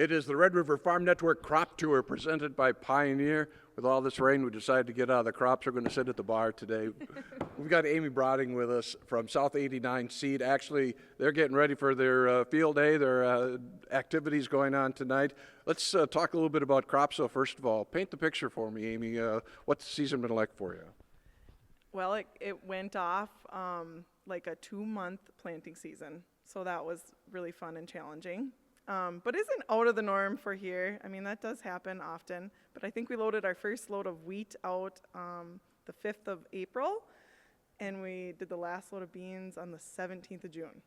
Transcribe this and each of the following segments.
It is the Red River Farm Network Crop Tour presented by Pioneer. With all this rain, we decided to get out of the crops. We're going to sit at the bar today. We've got Amy Brateng with us from South 89 Seed. Actually, they're getting ready for their field day, their activities going on tonight. Let's talk a little bit about crops. So first of all, paint the picture for me, Amy. What's the season been like for you? Well, it went off like a 2-month planting season, so that was really fun and challenging. But isn't out of the norm for here. I mean, that does happen often. But I think we loaded our first load of wheat out the 5th of April, and we did the last load of beans on the 17th of June.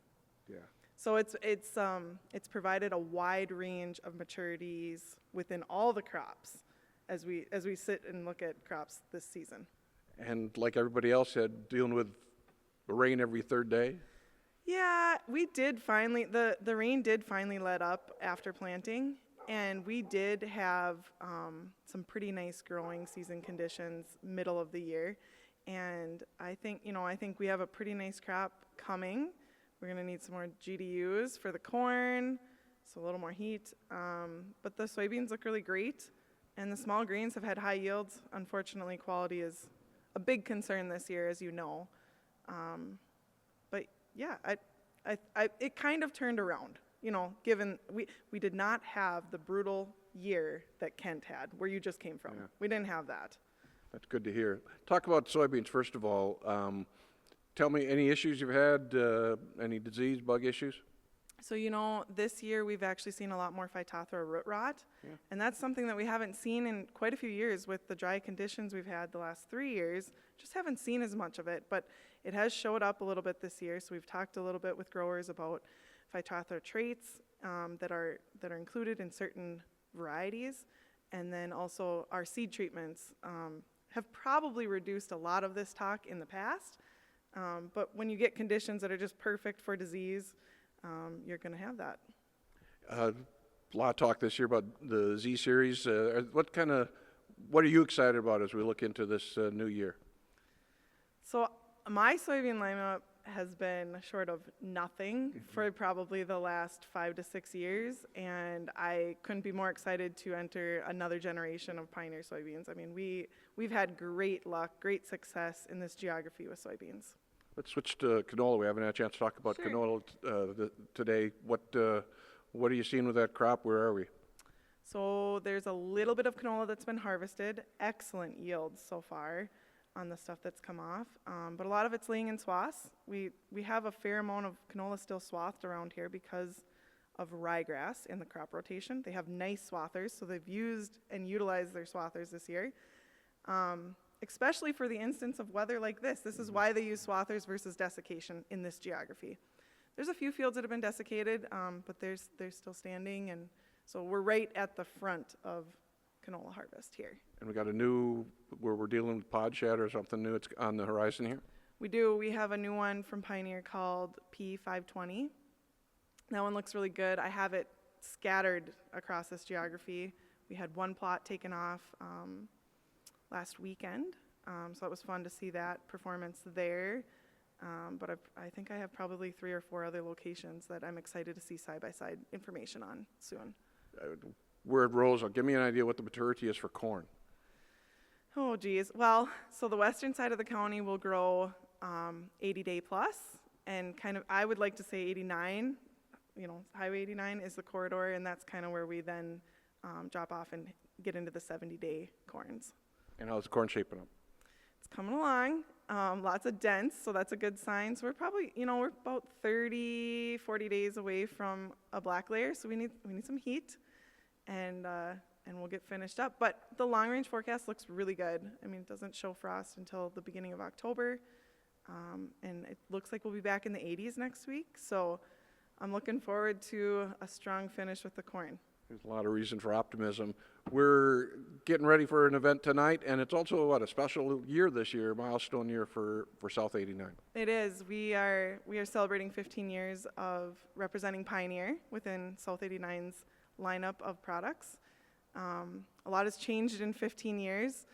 Yeah. So it's provided a wide range of maturities within all the crops as we sit and look at crops this season. And like everybody else, dealing with rain every third day. Yeah, we did finally, the rain did finally let up after planting, and we did have some pretty nice growing season conditions middle of the year. And I think we have a pretty nice crop coming. We're going to need some more GDUs for the corn, so a little more heat. But the soybeans look really great, and the small greens have had high yields. Unfortunately, quality is a big concern this year, as you know. But yeah, it kind of turned around, given we did not have the brutal year that Kent had, where you just came from. Yeah. We didn't have that. That's good to hear. Talk about soybeans, first of all. Tell me any issues you've had, any disease, bug issues? So, this year we've actually seen a lot more Phytophthora root rot, and that's something that we haven't seen in quite a few years with the dry conditions we've had the last 3 years. Just haven't seen as much of it, but it has showed up a little bit this year. So we've talked a little bit with growers about Phytophthora traits that are included in certain varieties, and then also our seed treatments have probably reduced a lot of this talk in the past. But when you get conditions that are just perfect for disease, you're going to have that. A lot of talk this year about the Z series. What are you excited about as we look into this new year? So my soybean lineup has been short of nothing for probably the last 5 to 6 years, and I couldn't be more excited to enter another generation of Pioneer soybeans. I mean, we've had great luck, great success in this geography with soybeans. Let's switch to canola. We haven't had a chance to talk about canola today. What are you seeing with that crop? Where are we? So there's a little bit of canola that's been harvested. Excellent yields so far on the stuff that's come off, but a lot of it's laying in swaths. We have a fair amount of canola still swathed around here because of ryegrass in the crop rotation. They have nice swathers, so they've used and utilized their swathers this year. Especially for the instance of weather like this. This is why they use swathers versus desiccation in this geography. There's a few fields that have been desiccated, but they're still standing, and so we're right at the front of canola harvest here. And we got a new, where we're dealing with pod shatter or something new, it's on the horizon here? We do. We have a new one from Pioneer called P520. That one looks really good. I have it scattered across this geography. We had one plot taken off last weekend, so it was fun to see that performance there. But I think I have probably 3 or 4 other locations that I'm excited to see side-by-side information on soon. We're at Roseau. Give me an idea what the maturity is for corn. Oh, geez. Well, so the western side of the county will grow 80-day plus, and kind of, I would like to say 89. Highway 89 is the corridor, and that's kind of where we then drop off and get into the 70-day corns. And how's the corn shaping up? It's coming along. Lots of dents, so that's a good sign. So we're probably, we're about 30, 40 days away from a black layer, so we need some heat, and we'll get finished up. But the long-range forecast looks really good. I mean, it doesn't show frost until the beginning of October, and it looks like we'll be back in the 80s next week. So I'm looking forward to a strong finish with the corn. There's a lot of reason for optimism. We're getting ready for an event tonight, and it's also a special year this year, milestone year for South 89. It is. We are celebrating 15 years of representing Pioneer within South 89's lineup of products. A lot has changed in 15 years.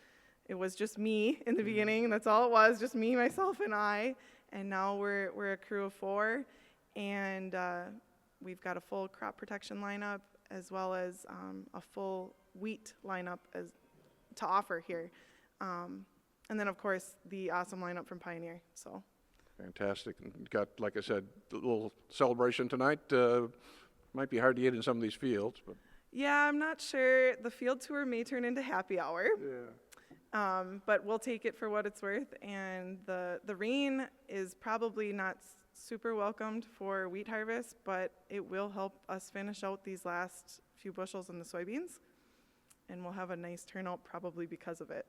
It was just me in the beginning. That's all it was, just me, myself, and I. And now we're a crew of 4, and we've got a full crop protection lineup, as well as a full wheat lineup to offer here. And then, of course, the awesome lineup from Pioneer. So Fantastic. And you got, like I said, a little celebration tonight. Might be hard to get in some of these fields, but yeah, I'm not sure. The field tour may turn into happy hour. yeah. But we'll take it for what it's worth. And the rain is probably not super welcomed for wheat harvest, but it will help us finish out these last few bushels in the soybeans. And we'll have a nice turnout probably because of it.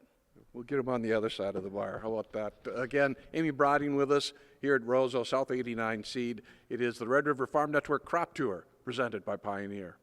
We'll get them on the other side of the bar. How about that? Again, Amy Brateng with us here at Roseau, South 89 Seed. It is the Red River Farm Network Crop Tour presented by Pioneer.